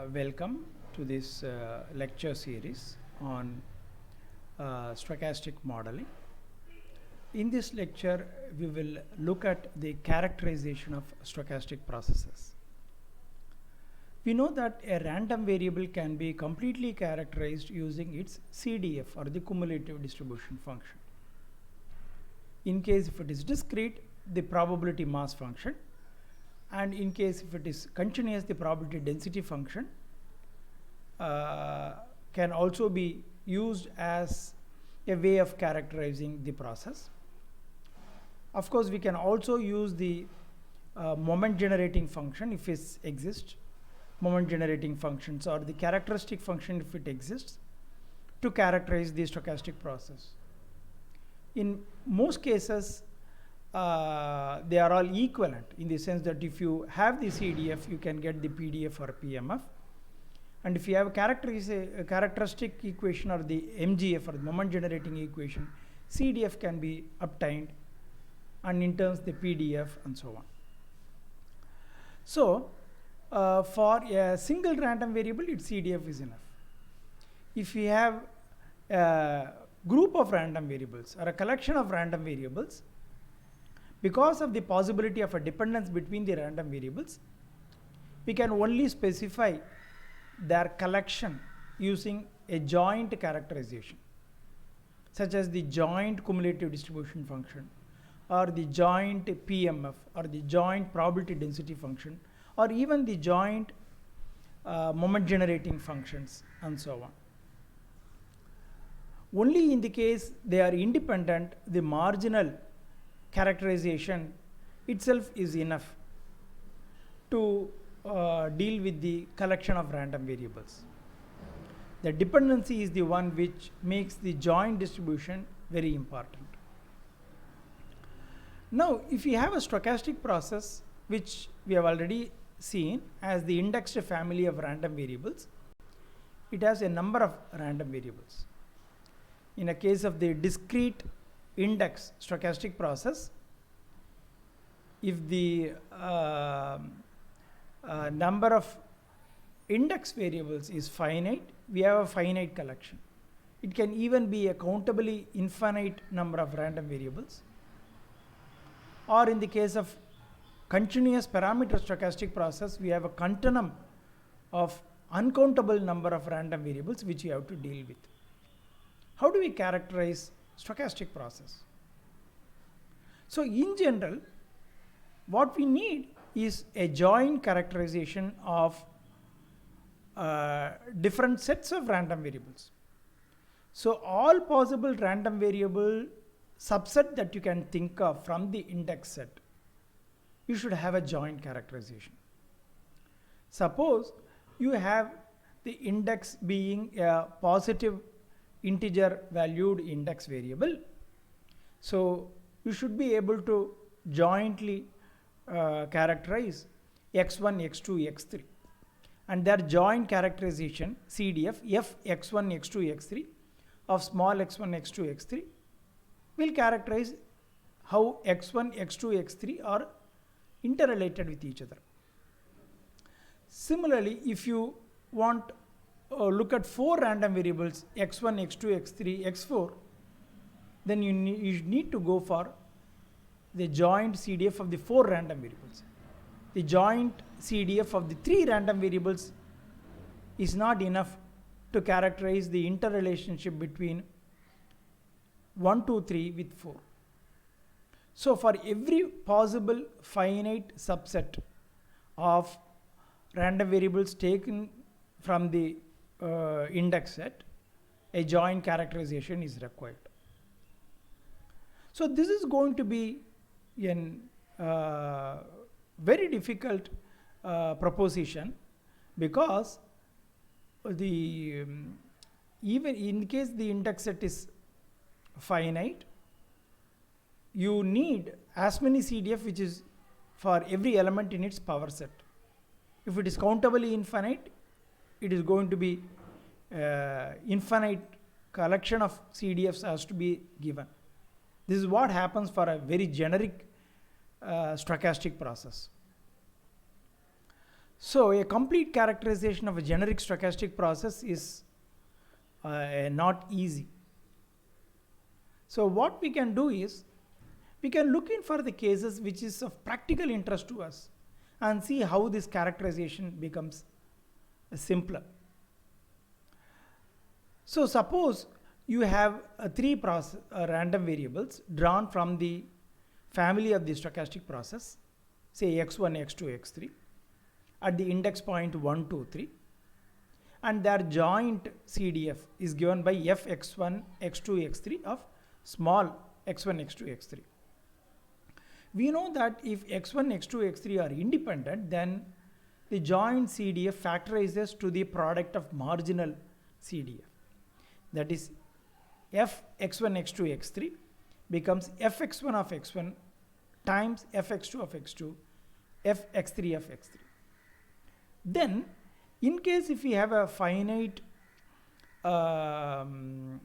Welcome to this lecture series on stochastic modeling. In this lecture, we will look at the characterization of stochastic processes. We know that a random variable can be completely characterized using its CDF, or the cumulative distribution function. In case if it is discrete, the probability mass function, and in case if it is continuous, the probability density function can also be used as a way of characterizing the process. Of course, we can also use the moment generating function if it exists, moment generating functions, or the characteristic function if it exists, to characterize the stochastic process. In most cases, they are all equivalent in the sense that if you have the CDF, you can get the PDF or PMF. And if you have a characteristic equation or the MGF, or the moment generating equation, CDF can be obtained, and in terms the PDF and so on. So for a single random variable, its CDF is enough. If we have a group of random variables or a collection of random variables, because of the possibility of a dependence between the random variables, we can only specify their collection using a joint characterization, such as the joint cumulative distribution function, or the joint PMF, or the joint probability density function, or even the joint moment generating functions, and so on. Only in the case they are independent, the marginal characterization itself is enough to deal with the collection of random variables. The dependency is the one which makes the joint distribution very important. Now, if we have a stochastic process, which we have already seen as the indexed family of random variables, it has a number of random variables. In a case of the discrete index stochastic process, if the number of index variables is finite, we have a finite collection. It can even be a countably infinite number of random variables. Or in the case of continuous parameter stochastic process, we have a continuum of uncountable number of random variables which we have to deal with. How do we characterize stochastic process? So in general, what we need is a joint characterization of different sets of random variables. So all possible random variable subset that you can think of from the index set, you should have a joint characterization. Suppose you have the index being a positive integer valued index variable, so you should be able to jointly characterize x1, x2, x3, and their joint characterization CDF f x1, x2, x3 of small x1, x2, x3 will characterize how x1, x2, x3 are interrelated with each other. Similarly, if you want look at 4 random variables x1, x2, x3, x4, then you need to go for the joint CDF of the 4 random variables. The joint CDF of the 3 random variables is not enough to characterize the interrelationship between 1, 2, 3 with 4. So for every possible finite subset of random variables taken from the index set, a joint characterization is required. So this is going to be a very difficult proposition, because the even in case the index set is finite, you need as many CDF which is for every element in its power set. If it is countably infinite, it is going to be infinite collection of CDFs has to be given. This is what happens for a very generic stochastic process. So a complete characterization of a generic stochastic process is not easy. So what we can do is, we can look in for the cases which is of practical interest to us and see how this characterization becomes simpler. So suppose you have three random variables drawn from the family of the stochastic process, say x1, x2, x3, at the index point 1, 2, 3, and their joint CDF is given by f x1, x2, x3 of small x1, x2, x3. We know that if x1, x2, x3 are independent, then the joint CDF factorizes to the product of marginal CDF. That is, f x1, x2, x3 becomes f x1 of x1 times f x2 of x2, f x3 of x3. Then, in case if we have a finite, an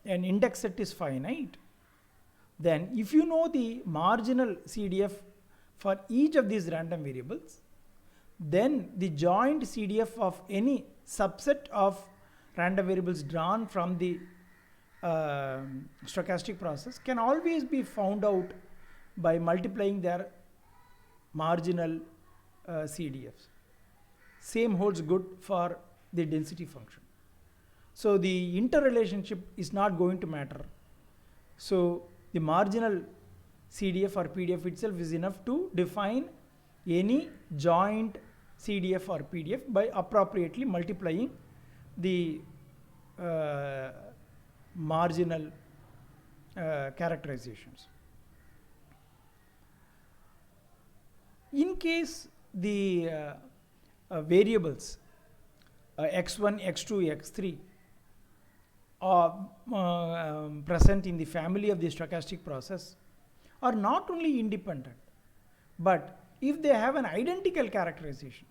index set is finite, then if you know the marginal CDF for each of these random variables, then the joint CDF of any subset of random variables drawn from the stochastic process can always be found out by multiplying their marginal CDFs. Same holds good for the density function. So the interrelationship is not going to matter. So the marginal CDF or PDF itself is enough to define any joint CDF or PDF by appropriately multiplying the marginal characterizations. In case the variables x1, x2, x3 are present in the family of the stochastic process are not only independent, but if they have an identical characterization,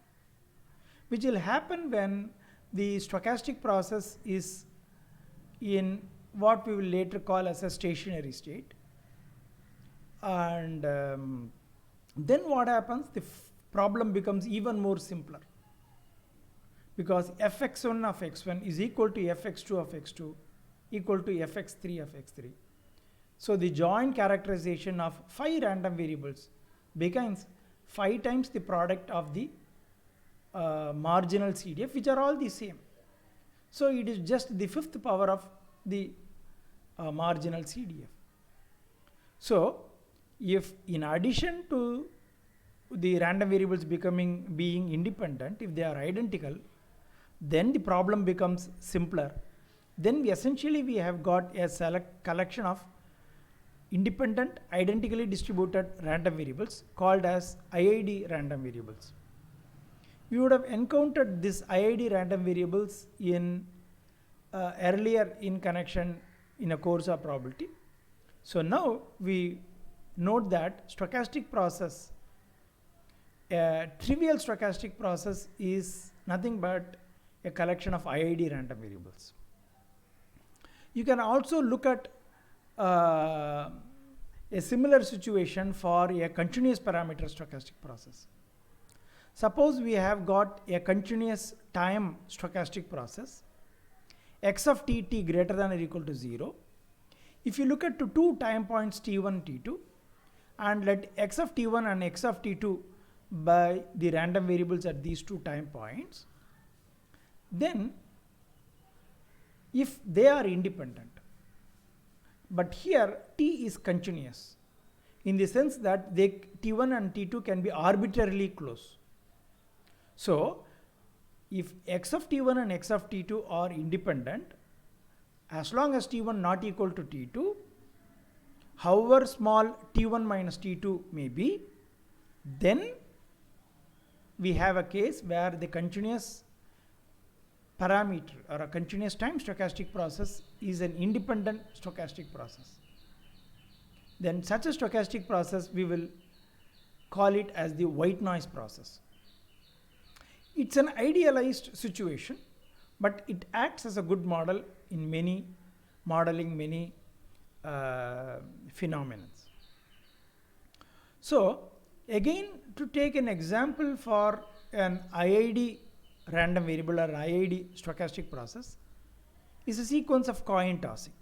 which will happen when the stochastic process is in what we will later call as a stationary state. And then what happens? The problem becomes even more simpler, because fx1 of x1 is equal to fx2 of x2 equal to fx3 of x3. So the joint characterization of 5 random variables becomes 5 times the product of the marginal CDF, which are all the same. So it is just the 5th power of the marginal CDF. So if in addition to the random variables being independent, if they are identical, then the problem becomes simpler. Then we have got a collection of independent, identically distributed random variables called as IID random variables. We would have encountered this IID random variables in earlier in connection in a course of probability. So now we note that stochastic process, a trivial stochastic process, is nothing but a collection of IID random variables. You can also look at a similar situation for a continuous parameter stochastic process. Suppose we have got a continuous time stochastic process, x of t greater than or equal to 0. If you look at two time points t1, t2, and let x of t1 and x of t2 by the random variables at these 2 time points, then if they are independent, but here t is continuous in the sense that t1 and t2 can be arbitrarily close. So if x of t1 and x of t2 are independent, as long as t1 not equal to t2, however small t1 minus t2 may be, then we have a case where the continuous parameter or a continuous time stochastic process is an independent stochastic process. Then such a stochastic process, we will call it as the white noise process. It's an idealized situation, but it acts as a good model in modeling many phenomena. So again, to take an example for an IID random variable or IID stochastic process is a sequence of coin tossing.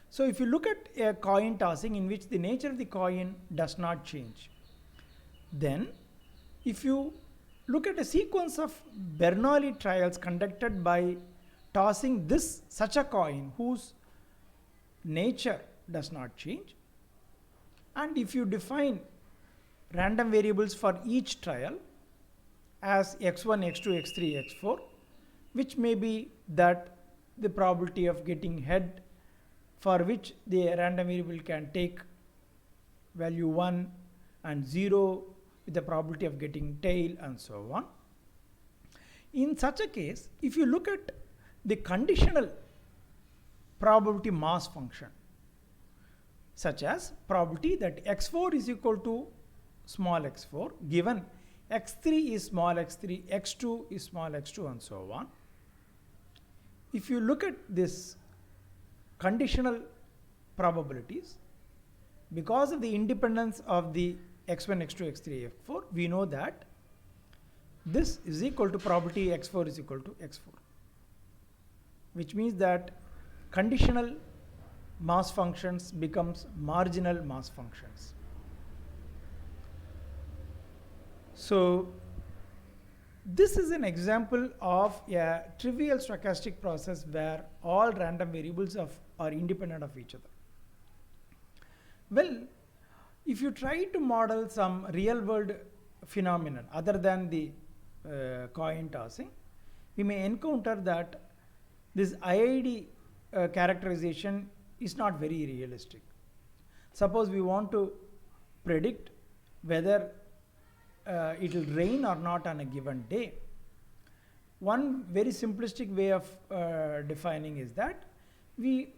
So if you look at a coin tossing in which the nature of the coin does not change, then if you look at a sequence of Bernoulli trials conducted by tossing such a coin whose nature does not change, and if you define random variables for each trial as x1, x2, x3, x4, which may be that the probability of getting head for which the random variable can take value 1 and 0 with the probability of getting tail and so on. In such a case, if you look at the conditional probability mass function, such as probability that x4 is equal to small x4 given x3 is small x3, x2 is small x2 and so on. If you look at this conditional probabilities, because of the independence of the x1, x2, x3, x4, we know that this is equal to probability x4 is equal to x4, which means that conditional mass functions becomes marginal mass functions. So this is an example of a trivial stochastic process where all random variables are independent of each other. Well, if you try to model some real world phenomenon other than the coin tossing, we may encounter that this IID characterization is not very realistic. Suppose we want to predict whether it will rain or not on a given day. One very simplistic way of defining is that we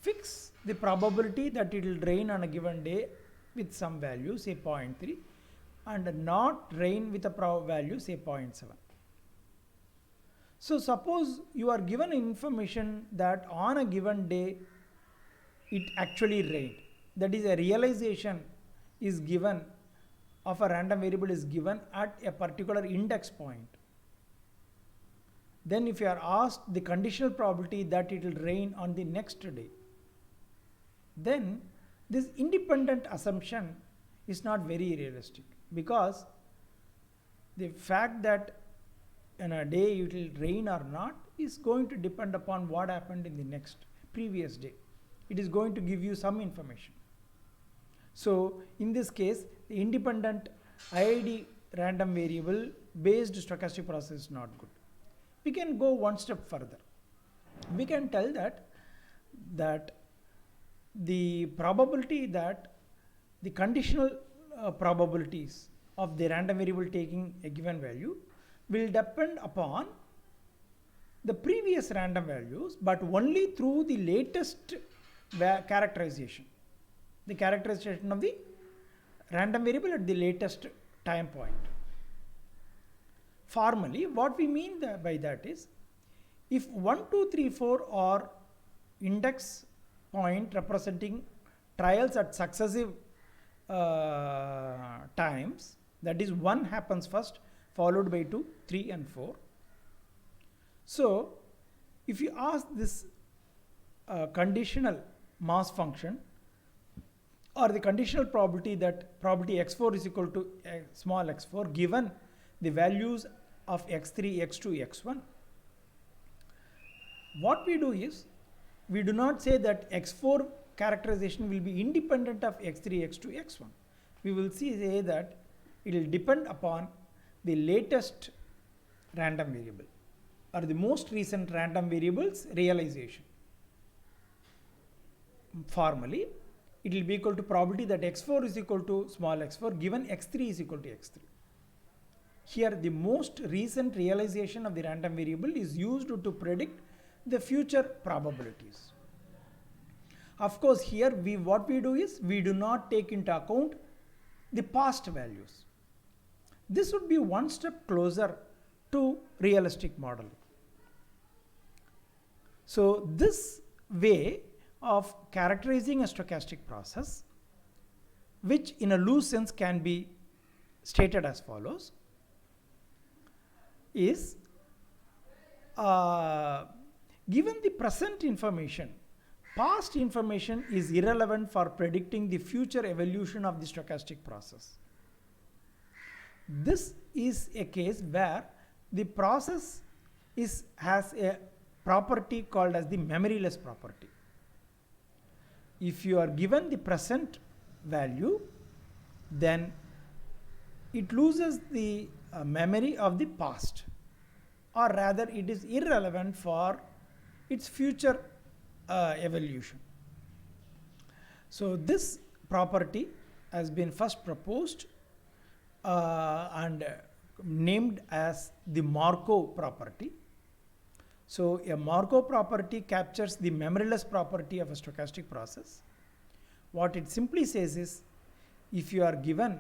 fix the probability that it will rain on a given day with some value, say 0.3, and not rain with a value, say 0.7. So suppose you are given information that on a given day it actually rained, that is a realization is given of a random variable is given at a particular index point. Then if you are asked the conditional probability that it will rain on the next day, then this independent assumption is not very realistic, because the fact that in a day it will rain or not is going to depend upon what happened in the previous day. It is going to give you some information. So in this case, the independent IID random variable based stochastic process is not good. We can go one step further. We can tell that the probability that the conditional probabilities of the random variable taking a given value will depend upon the previous random values, but only through the latest characterization, the characterization of the random variable at the latest time point. Formally, what we mean by that is, if 1, 2, 3, 4 are index point representing trials at successive times, that is 1 happens first, followed by 2, 3 and 4. So if you ask this conditional mass function or the conditional probability that probability x4 is equal to small x4 given the values of x3, x2, x1, what we do is, we do not say that x4 characterization will be independent of x3, x2, x1. We will say that it will depend upon the latest random variable or the most recent random variable's realization. Formally, it will be equal to probability that x4 is equal to small x4 given x3 is equal to x3. Here the most recent realization of the random variable is used to predict the future probabilities. Of course, here what we do is, we do not take into account the past values. This would be one step closer to realistic modeling. So this way of characterizing a stochastic process, which in a loose sense can be stated as follows: is given the present information, past information is irrelevant for predicting the future evolution of the stochastic process. This is a case where the process has a property called as the memoryless property. If you are given the present value, then it loses the memory of the past, or rather it is irrelevant for its future evolution. So this property has been first proposed and named as the Markov property. So a Markov property captures the memoryless property of a stochastic process. What it simply says is, if you are given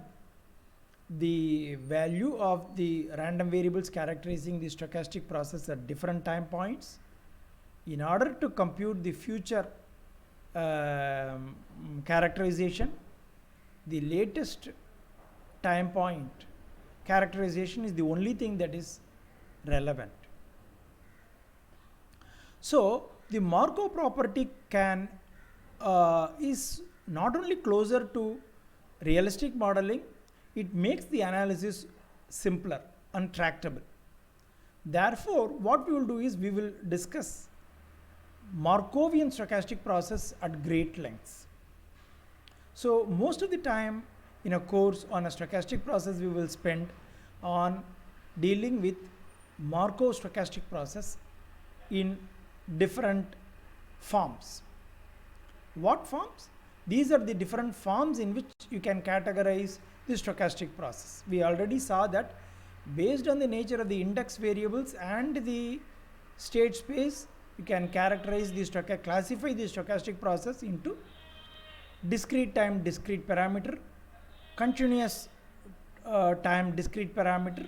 the value of the random variables characterizing the stochastic process at different time points, in order to compute the future characterization, the latest time point characterization is the only thing that is relevant. So the Markov property is not only closer to realistic modeling, it makes the analysis simpler and tractable. Therefore, what we will do is we will discuss Markovian stochastic process at great lengths. So most of the time in a course on a stochastic process we will spend on dealing with Markov stochastic process in different forms. What forms? These are the different forms in which you can categorize the stochastic process. We already saw that based on the nature of the index variables and the state space, you can characterize the classify the stochastic process into discrete time discrete parameter, continuous time discrete parameter,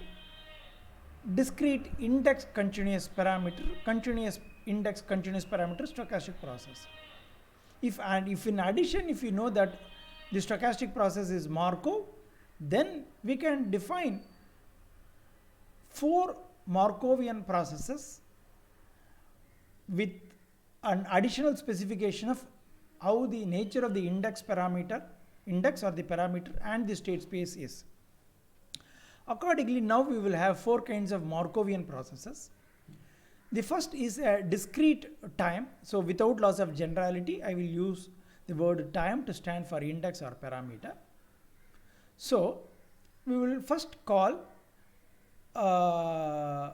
discrete index continuous parameter, continuous index continuous parameter stochastic process. If in addition, if you know that the stochastic process is Markov, then we can define 4 Markovian processes with an additional specification of how the nature of the index or the parameter and the state space is. Accordingly, now we will have 4 kinds of Markovian processes. The first is a discrete time. So without loss of generality, I will use the word time to stand for index or parameter. So we will first call a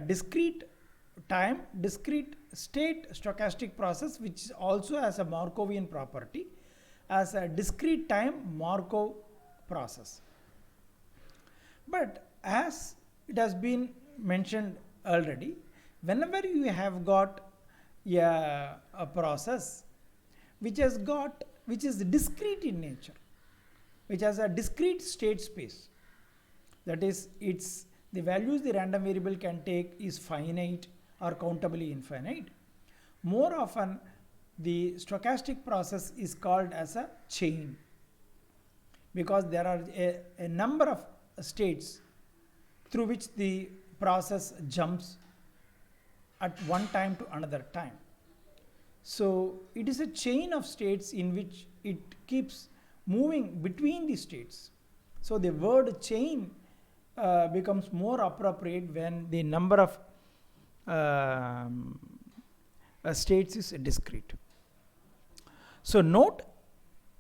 discrete time, discrete state stochastic process, which also has a Markovian property, as a discrete time Markov process. But as it has been mentioned already, whenever you have got a process which is discrete in nature, which has a discrete state space, that is, the values the random variable can take is finite or countably infinite, more often the stochastic process is called as a chain, because there are a number of states through which the process jumps at one time to another time. So it is a chain of states in which it keeps moving between the states. So the word chain becomes more appropriate when the number of states is discrete. So note,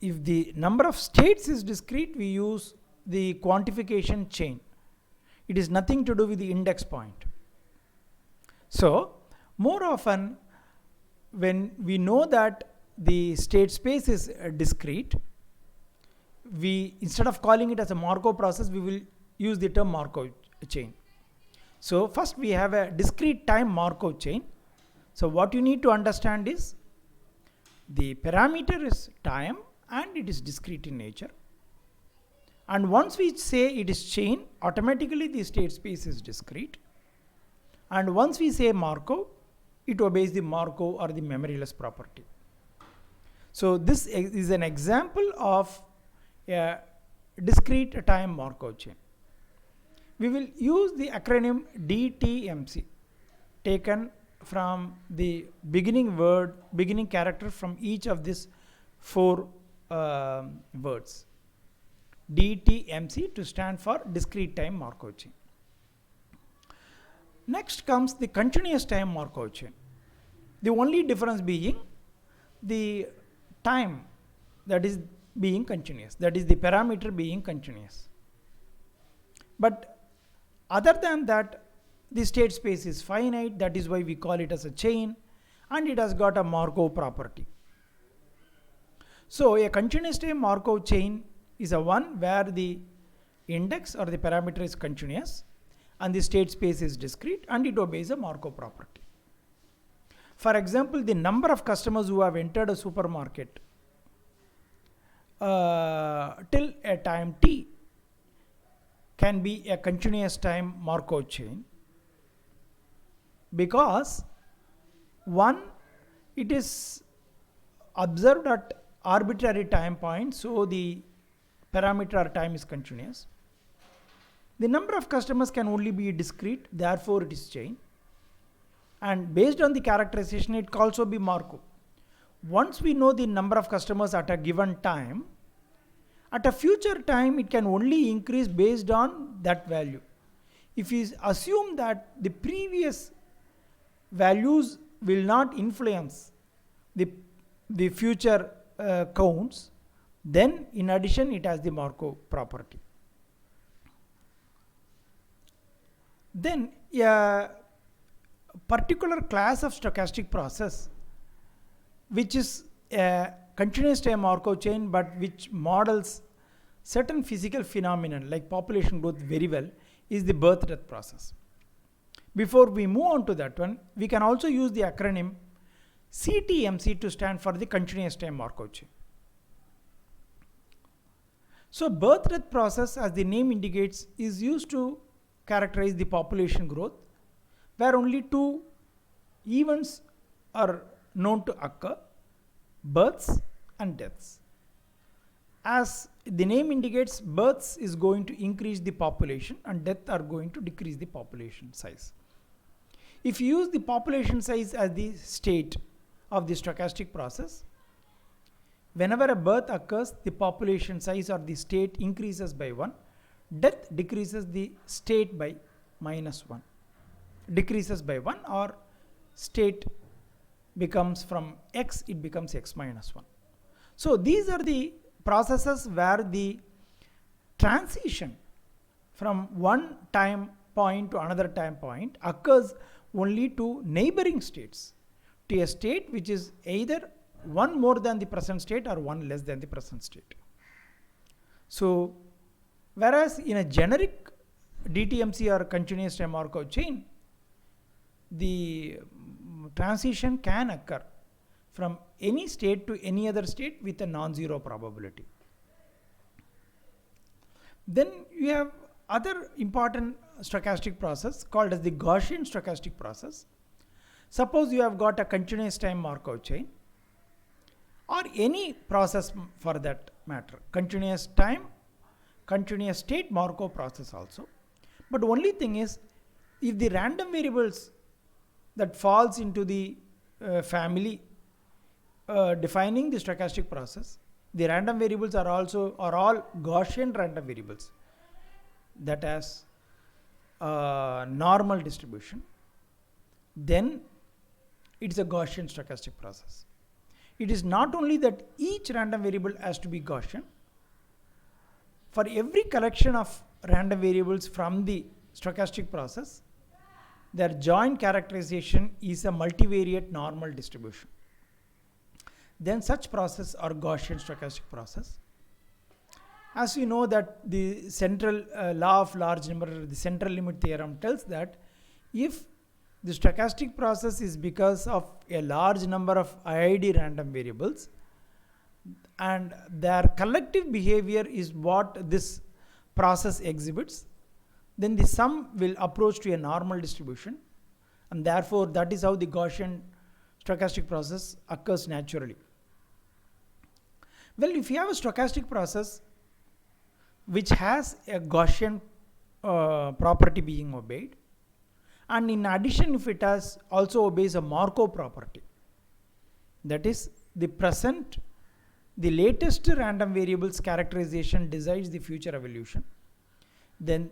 if the number of states is discrete, we use the quantification chain. It is nothing to do with the index point. So more often, when we know that the state space is discrete, we, instead of calling it as a Markov process, we will use the term Markov chain. So first we have a discrete time Markov chain. So what you need to understand is the parameter is time and it is discrete in nature. And once we say it is chain, automatically the state space is discrete. And once we say Markov, it obeys the Markov or the memoryless property. So this is an example of a discrete time Markov chain. we will use the acronym DTMC, taken from the beginning character from each of these four words. DTMC to stand for discrete time Markov chain. Next comes the continuous time Markov chain. The only difference being the time that is being continuous, that is the parameter being continuous. But other than that, the state space is finite, that is why we call it as a chain, and it has got a Markov property. So a continuous time Markov chain is a one where the index or the parameter is continuous and the state space is discrete and it obeys a Markov property. For example, the number of customers who have entered a supermarket till a time t can be a continuous time Markov chain, because one, it is observed at arbitrary time point, so the parameter or time is continuous. The number of customers can only be discrete, therefore it is chain. And based on the characterization, it can also be Markov. Once we know the number of customers at a given time, at a future time it can only increase based on that value. If we assume that the previous values will not influence the future counts, then in addition it has the Markov property. Then a particular class of stochastic process which is a continuous time Markov chain but which models certain physical phenomenon like population growth very well is the birth-death process. Before we move on to that one, we can also use the acronym CTMC to stand for the continuous time Markov chain. So birth-death process, as the name indicates, is used to characterize the population growth where only two events are known to occur, births and deaths. As the name indicates, births is going to increase the population and deaths are going to decrease the population size. If you use the population size as the state of the stochastic process, whenever a birth occurs, the population size or the state increases by 1, death decreases the state by -1, decreases by 1, or state becomes from x, it becomes x minus 1. So these are the processes where the transition from one time point to another time point occurs only to neighboring states, to a state which is either one more than the present state or one less than the present state. So whereas in a generic DTMC or continuous time Markov chain, the transition can occur from any state to any other state with a non-zero probability. Then you have other important stochastic process called as the Gaussian stochastic process. Suppose you have got a continuous time Markov chain, or any process for that matter, continuous time, continuous state Markov process also. But only thing is, if the random variables that falls into the family defining the stochastic process, the random variables are all Gaussian random variables, that has normal distribution, then it's a Gaussian stochastic process. It is not only that each random variable has to be Gaussian. For every collection of random variables from the stochastic process, their joint characterization is a multivariate normal distribution. Then such process are Gaussian stochastic process. As you know that the central law of large number, the central limit theorem tells that if the stochastic process is because of a large number of IID random variables and their collective behavior is what this process exhibits, then the sum will approach to a normal distribution, and therefore that is how the Gaussian stochastic process occurs naturally. Well, if you have a stochastic process which has a Gaussian property being obeyed. And in addition, if it has also obeys a Markov property, that is the latest random variables characterization decides the future evolution, then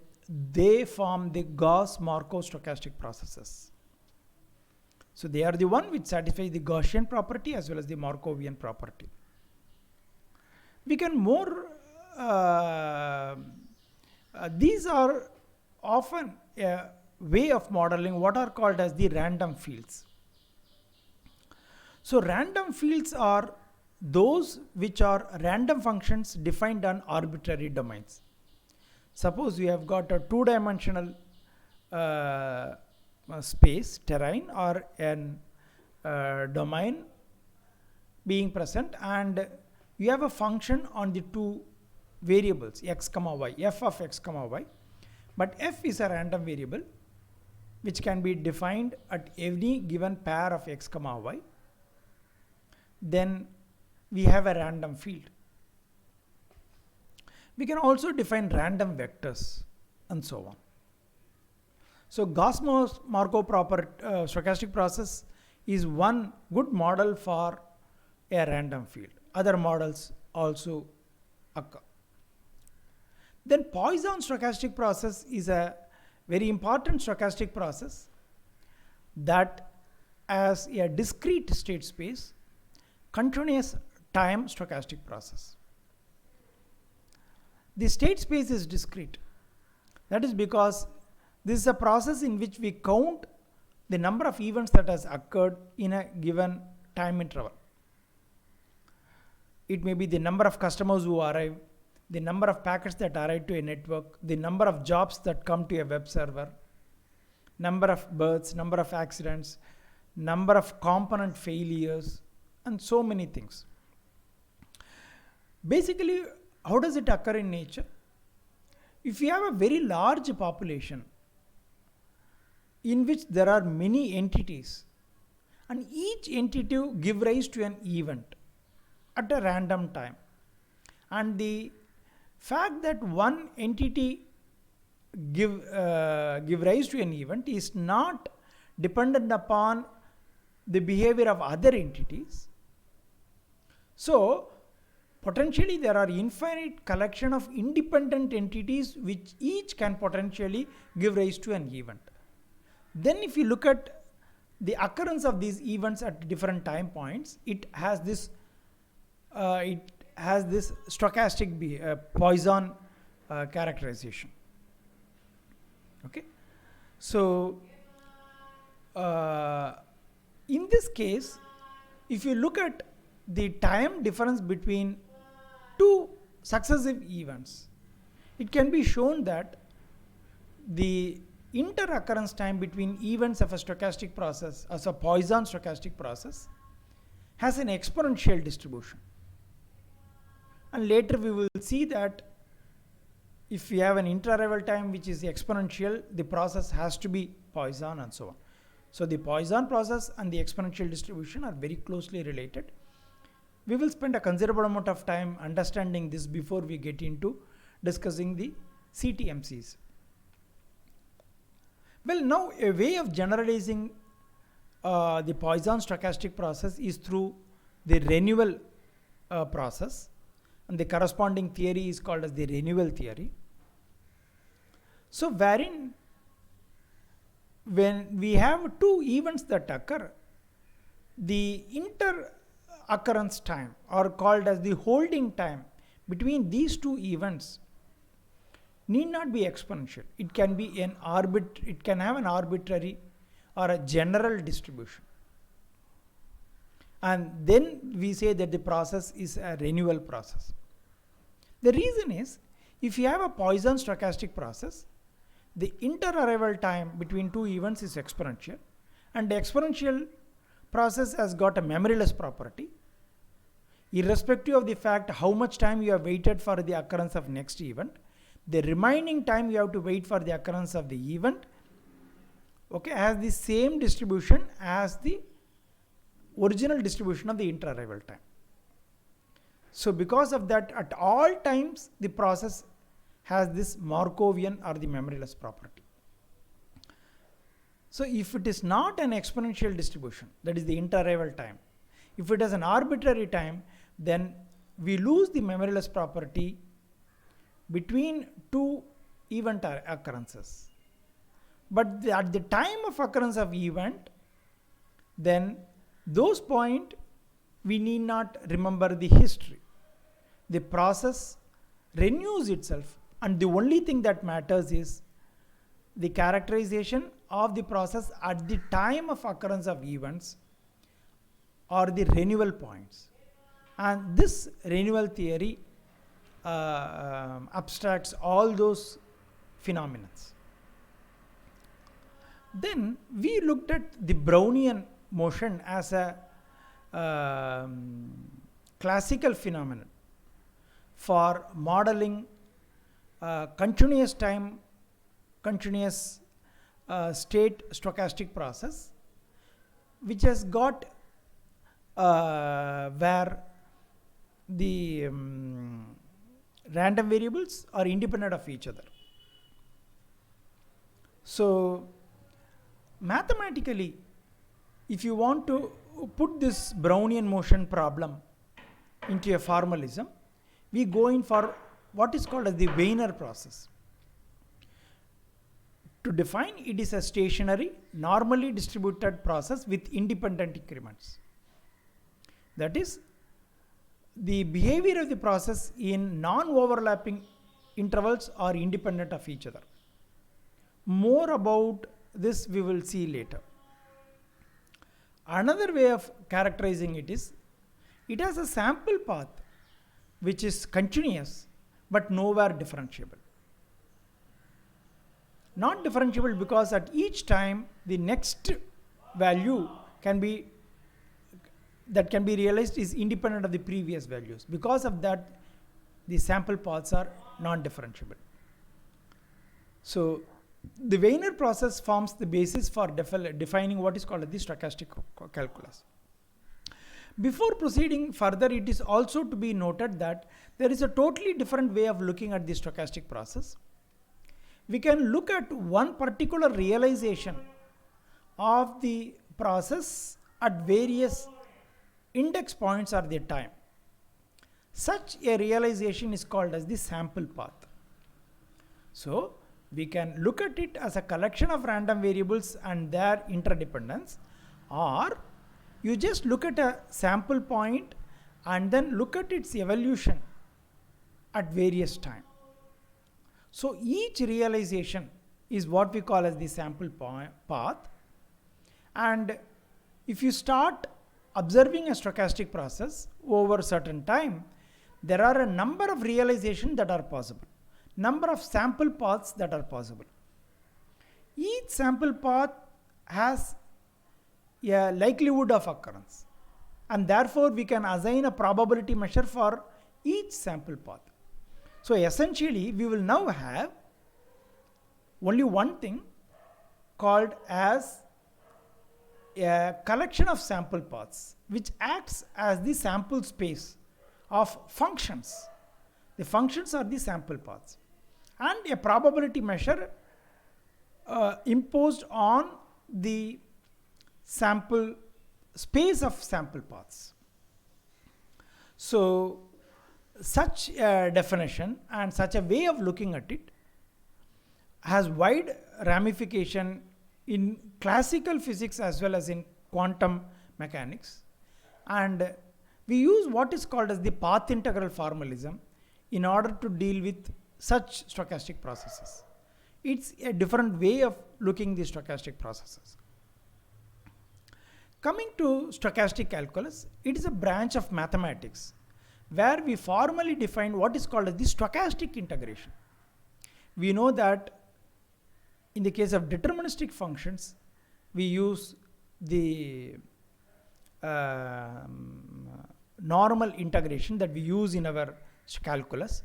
they form the Gauss-Markov stochastic processes. So they are the one which satisfies the Gaussian property as well as the Markovian property. We can more, these are often a way of modeling what are called as the random fields. So random fields are those which are random functions defined on arbitrary domains. Suppose we have got a two-dimensional space, terrain, or an domain being present, and you have a function on the two variables x comma y, f of x comma y, but f is a random variable which can be defined at any given pair of x comma y. Then we have a random field. We can also define random vectors and so on. So Gauss-Markov stochastic process is one good model for a random field. Other models also occur. Then Poisson stochastic process is a very important stochastic process that as a discrete state space continuous time stochastic process. The state space is discrete. That is because this is a process in which we count the number of events that has occurred in a given time interval. It may be the number of customers who arrive, the number of packets that arrive to a network, the number of jobs that come to a web server, number of births, number of accidents, number of component failures, and so many things. Basically, how does it occur in nature? If you have a very large population in which there are many entities, and each entity give rise to an event at a random time, and the fact that one entity give rise to an event is not dependent upon the behavior of other entities. So potentially there are infinite collection of independent entities which each can potentially give rise to an event. Then if you look at the occurrence of these events at different time points, it has this stochastic Poisson characterization. Okay, so in this case, if you look at the time difference between two successive events, it can be shown that the inter-occurrence time between events of a stochastic process as a Poisson stochastic process has an exponential distribution. And later we will see that if you have an inter-arrival time which is exponential, the process has to be Poisson and so on. So the Poisson process and the exponential distribution are very closely related. We will spend a considerable amount of time understanding this before we get into discussing the CTMCs. Well, now a way of generalizing the Poisson stochastic process is through the renewal process, and the corresponding theory is called as the renewal theory. So wherein when we have two events that occur, the inter-occurrence time, or called as the holding time between these two events, need not be exponential. It can be it can have an arbitrary or a general distribution. And then we say that the process is a renewal process. The reason is, if you have a Poisson stochastic process, the inter-arrival time between two events is exponential, and the exponential process has got a memoryless property. Irrespective of the fact how much time you have waited for the occurrence of next event, the remaining time you have to wait for the occurrence of the event, okay, has the same distribution as the original distribution of the inter-arrival time. So because of that, at all times the process has this Markovian or the memoryless property. So if it is not an exponential distribution, that is the interarrival time, if it is an arbitrary time, then we lose the memoryless property between two event occurrences. But at the time of occurrence of event, then those point we need not remember the history. The process renews itself, and the only thing that matters is the characterization of the process at the time of occurrence of events or the renewal points. And this renewal theory abstracts all those phenomena. Then we looked at the Brownian motion as a classical phenomenon for modeling continuous time, continuous state stochastic process, which has got where the random variables are independent of each other. So mathematically, if you want to put this Brownian motion problem into a formalism, we go in for what is called as the Wiener process. To define, it is a stationary, normally distributed process with independent increments. That is, the behavior of the process in non-overlapping intervals are independent of each other. More about this we will see later. Another way of characterizing it is, it has a sample path which is continuous but nowhere differentiable. Not differentiable because at each time the next value can be realized is independent of the previous values. Because of that, the sample paths are non-differentiable. So the Wiener process forms the basis for defining what is called the stochastic calculus. Before proceeding further, it is also to be noted that there is a totally different way of looking at the stochastic process. We can look at one particular realization of the process at various index points or their time. Such a realization is called as the sample path. So we can look at it as a collection of random variables and their interdependence, or you just look at a sample point and then look at its evolution at various time. So each realization is what we call as the sample path, and if you start observing a stochastic process over a certain time, there are a number of realizations that are possible, number of sample paths that are possible. Each sample path has a likelihood of occurrence, and therefore we can assign a probability measure for each sample path. So essentially we will now have only one thing called as a collection of sample paths, which acts as the sample space of functions. The functions are the sample paths, and a probability measure imposed on the sample space of sample paths. So such a definition and such a way of looking at it has wide ramification in classical physics as well as in quantum mechanics, and we use what is called as the path integral formalism in order to deal with such stochastic processes. It's a different way of looking at the stochastic processes. Coming to stochastic calculus, it is a branch of mathematics where we formally define what is called as the stochastic integration. We know that in the case of deterministic functions, we use the normal integration that we use in our calculus,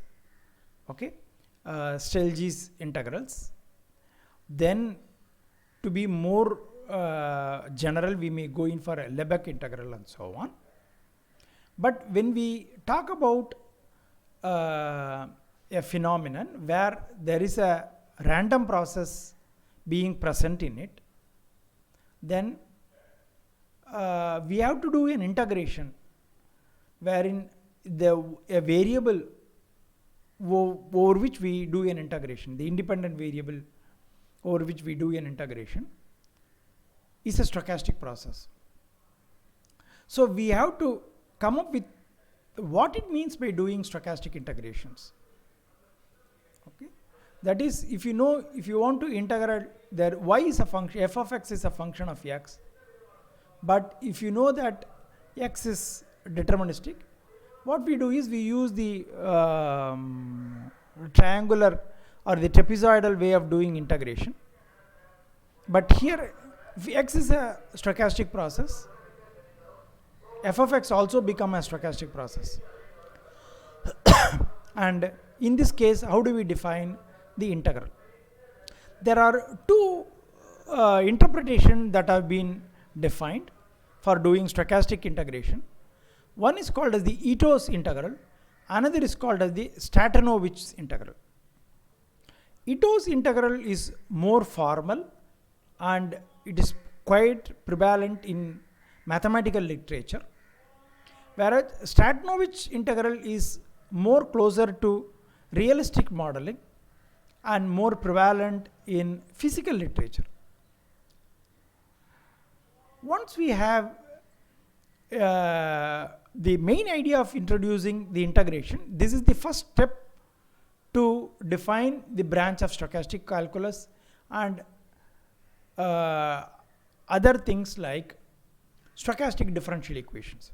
okay, Stieltjes integrals. Then to be more general, we may go in for a Lebesgue integral and so on. But when we talk about a a phenomenon where there is a random process being present in it, then we have to do an integration wherein a variable over which we do an integration, the independent variable over which we do an integration, is a stochastic process. So we have to come up with what it means by doing stochastic integrations. Okay, that is, if you want to integrate there, y is a function, f of x is a function of x, but if you know that x is deterministic, what we do is we use the triangular or the trapezoidal way of doing integration. But here, if x is a stochastic process, f of x also become a stochastic process. And in this case, how do we define the integral? There are two interpretations that have been defined for doing stochastic integration. One is called as the Ito's integral, another is called as the Stratonovich's integral. Ito's integral is more formal and it is quite prevalent in mathematical literature, whereas Stratonovich integral is more closer to realistic modeling and more prevalent in physical literature. Once we have the main idea of introducing the integration, this is the first step to define the branch of stochastic calculus and other things like stochastic differential equations.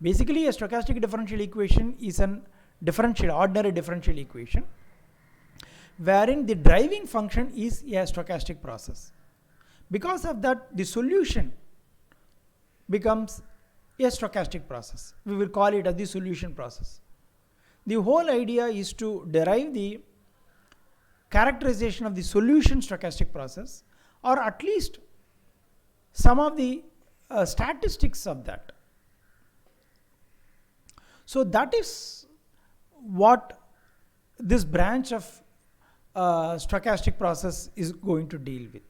Basically, a stochastic differential equation is an ordinary differential equation wherein the driving function is a stochastic process. Because of that, the solution becomes a stochastic process. We will call it as the solution process. The whole idea is to derive the characterization of the solution stochastic process, or at least some of the statistics of that. So that is what this branch of stochastic process is going to deal with.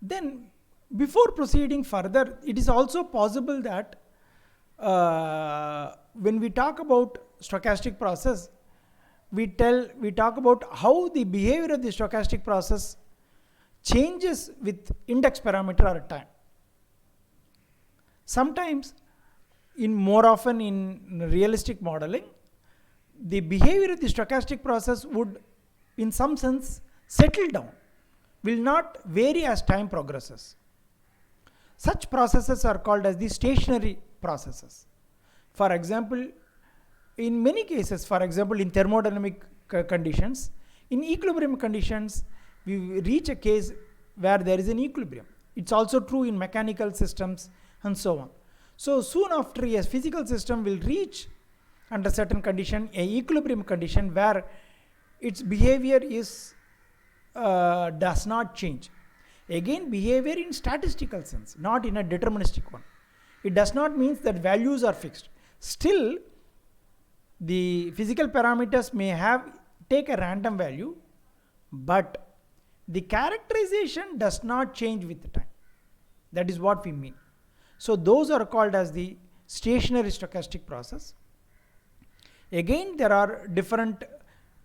Then, before proceeding further, it is also possible that when we talk about stochastic process, we talk about how the behavior of the stochastic process changes with index parameter or time. Sometimes, more often in realistic modeling, the behavior of the stochastic process would, in some sense, settle down, will not vary as time progresses. Such processes are called as the stationary processes. For example, in many cases, for example, in thermodynamic conditions, in equilibrium conditions, we reach a case where there is an equilibrium. It's also true in mechanical systems and so on. So soon after, a physical system will reach, under certain condition, a equilibrium condition where its behavior is does not change. Again, behavior in statistical sense, not in a deterministic one. It does not mean that values are fixed. Still, the physical parameters may take a random value, but the characterization does not change with the time. That is what we mean. So those are called as the stationary stochastic process. Again, there are different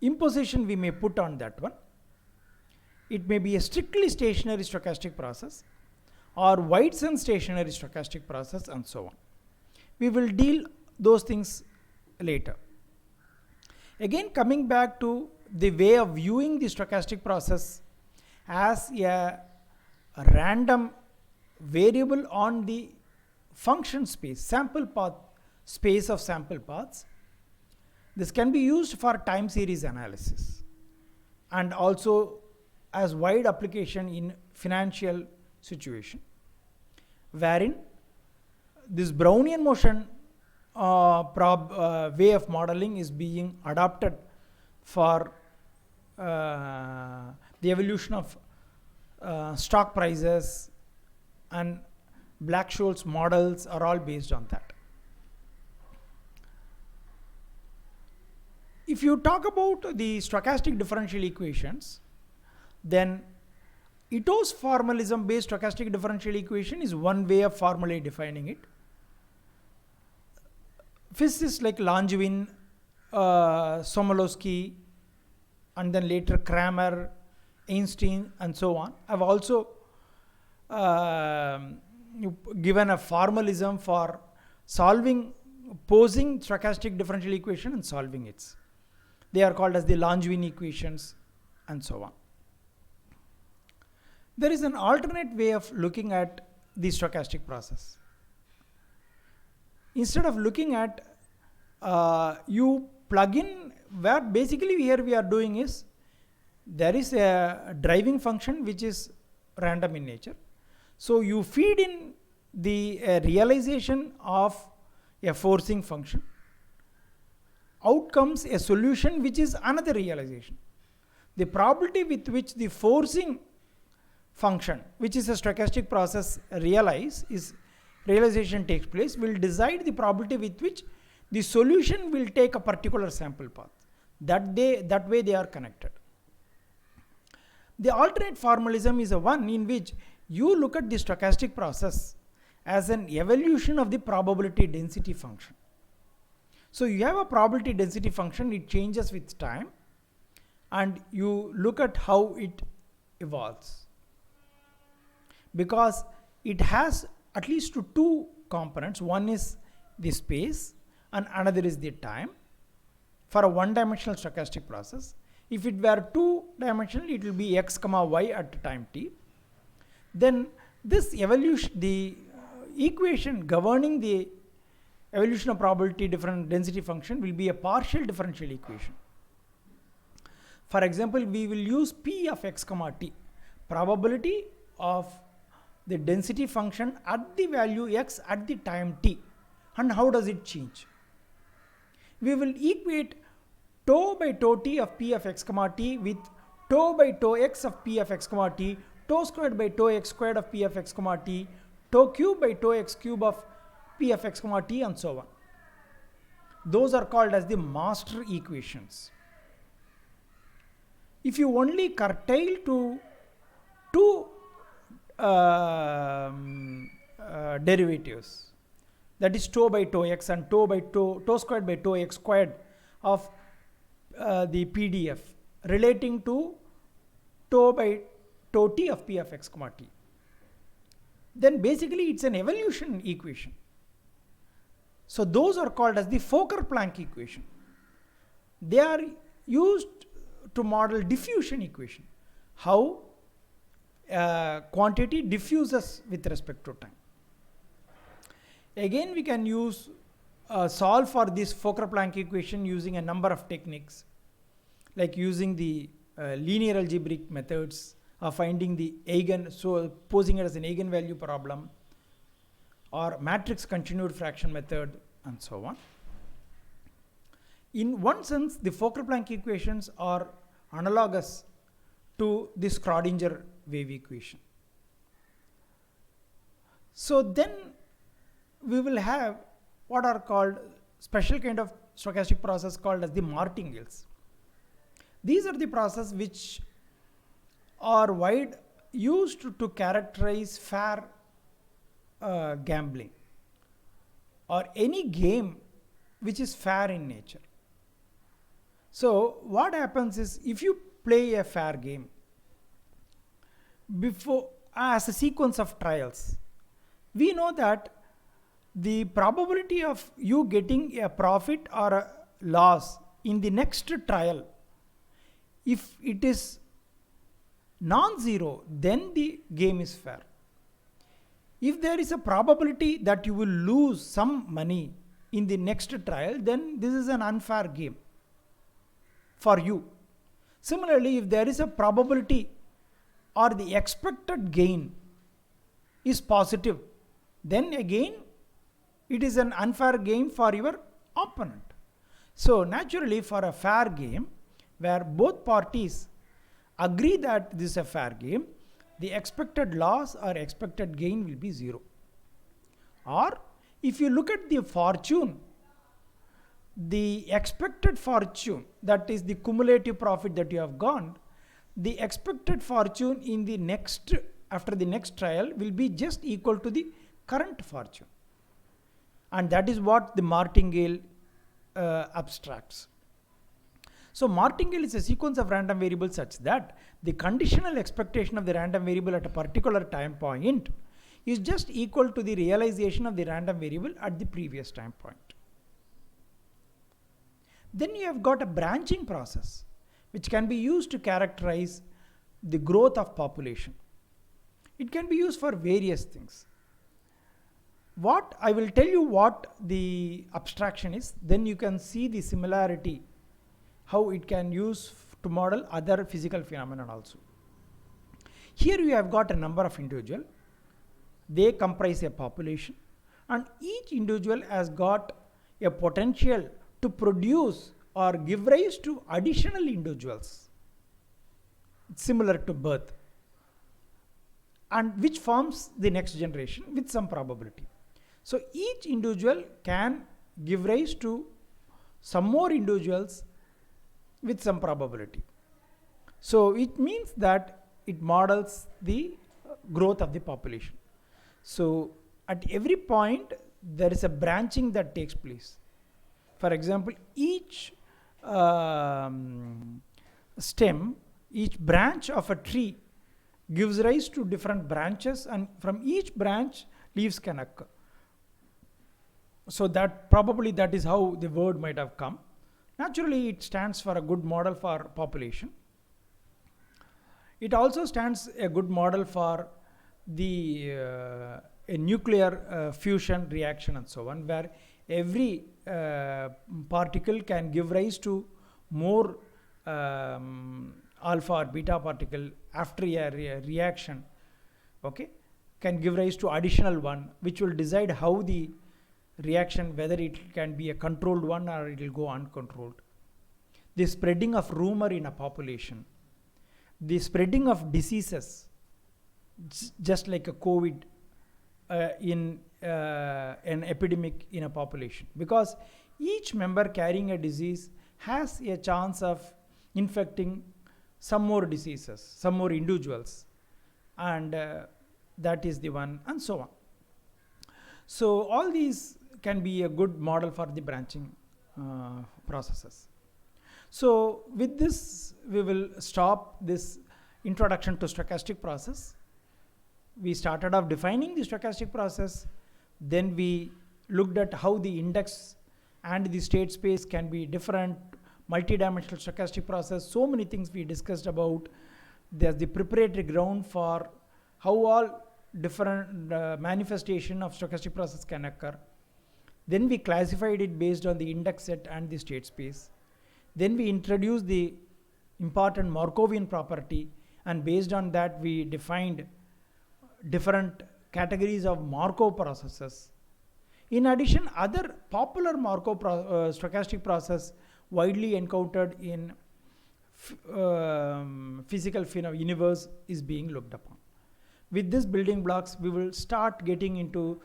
imposition we may put on that one. It may be a strictly stationary stochastic process or Whiteson stationary stochastic process and so on. We will deal those things later. Again, coming back to the way of viewing the stochastic process as a random variable on the function space, sample path space of sample paths. This can be used for time series analysis and also as wide application in financial situation, wherein this Brownian motion way of modeling is being adopted for the evolution of stock prices, and Black-Scholes models are all based on that. if you talk about the stochastic differential equations, then Ito's formalism based stochastic differential equation is one way of formally defining it. Physicists like Langevin, Somolowski, and then later Kramer, Einstein, and so on have also given a formalism for posing stochastic differential equation and solving it. They are called as the Langevin equations and so on. There is an alternate way of looking at the stochastic process. Instead of looking at you plug in, where basically here we are doing is, there is a driving function which is random in nature. So you feed in the realization of a forcing function. Out comes a solution which is another realization. The probability with which the forcing function, which is a stochastic process, realization takes place, will decide the probability with which the solution will take a particular sample path. That way they are connected. The alternate formalism is a one in which you look at the stochastic process as an evolution of the probability density function. So you have a probability density function, it changes with time, and you look at how it evolves. Because it has at least two components. One is the space and another is the time for a one-dimensional stochastic process. If it were two-dimensional, it will be x comma y at time t. Then this evolution, the equation governing the evolution of probability different density function will be a partial differential equation. For example, we will use p of x comma t, probability of the density function at the value x at the time t, and how does it change. We will equate tau by tau t of p of x comma t with tau by tau x of p of x comma t, tau squared by tau x squared of p of x comma t, tau cube by tau x cube of p of x comma t, and so on. Those are called as the master equations. If you only curtail to two derivatives, that is tau by tau x and tau squared by tau x squared of the PDF relating to tau by tau t of p of x comma t, then basically it's an evolution equation. So those are called as the Fokker-Planck equation. They are used to model diffusion equation, how quantity diffuses with respect to time. Again, we can use solve for this Fokker-Planck equation using a number of techniques, like using the linear algebraic methods of finding the so posing it as an eigenvalue problem, or matrix continued fraction method, and so on. In one sense, the Fokker-Planck equations are analogous to the Schrodinger wave equation. So then we will have what are called special kind of stochastic process called as the martingales. These are the processes which are used to characterize fair gambling or any game which is fair in nature. So what happens is, if you play a fair game before as a sequence of trials, we know that the probability of you getting a profit or a loss in the next trial, if it is non-zero, then the game is fair. If there is a probability that you will lose some money in the next trial, then this is an unfair game for you. Similarly, if there is a probability or the expected gain is positive, then again it is an unfair game for your opponent. So naturally, for a fair game where both parties agree that this is a fair game, the expected loss or expected gain will be zero. Or if you look at the fortune, the expected fortune, that is the cumulative profit that you have gone, the expected fortune in the next, after the next trial will be just equal to the current fortune. And that is what the martingale abstracts. So martingale is a sequence of random variables such that the conditional expectation of the random variable at a particular time point is just equal to the realization of the random variable at the previous time point. Then you have got a branching process which can be used to characterize the growth of population. It can be used for various things. What I will tell you what the abstraction is, then you can see the similarity, how it can use to model other physical phenomena also. Here you have got a number of individuals. They comprise a population, and each individual has got a potential to produce or give rise to additional individuals similar to birth, and which forms the next generation with some probability. So each individual can give rise to some more individuals with some probability. So it means that it models the growth of the population. So at every point there is a branching that takes place. For example, each stem, each branch of a tree gives rise to different branches, and from each branch leaves can occur. So that probably that is how the word might have come. Naturally, it stands for a good model for population. It also stands a good model for the a nuclear fusion reaction and so on, where every particle can give rise to more alpha or beta particle after a reaction, okay, can give rise to additional one, which will decide how the reaction, whether it can be a controlled one or it will go uncontrolled. The spreading of rumor in a population, the spreading of diseases, just like a COVID in an epidemic in a population, because each member carrying a disease has a chance of infecting some more diseases, some more individuals, and that is the one, and so on. So all these can be a good model for the branching processes. So with this, we will stop this introduction to stochastic process. We started off defining the stochastic process, then we looked at how the index and the state space can be different, multidimensional stochastic process, so many things we discussed about. There's the preparatory ground for how all different manifestation of stochastic process can occur. Then we classified it based on the index set and the state space. Then we introduced the important Markovian property, and based on that we defined different categories of Markov processes. In addition, other popular Markov stochastic process widely encountered in physical universe is being looked upon. With these building blocks, we will start getting into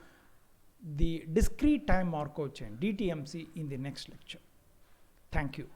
the discrete time Markov chain, DTMC, in the next lecture. Thank you.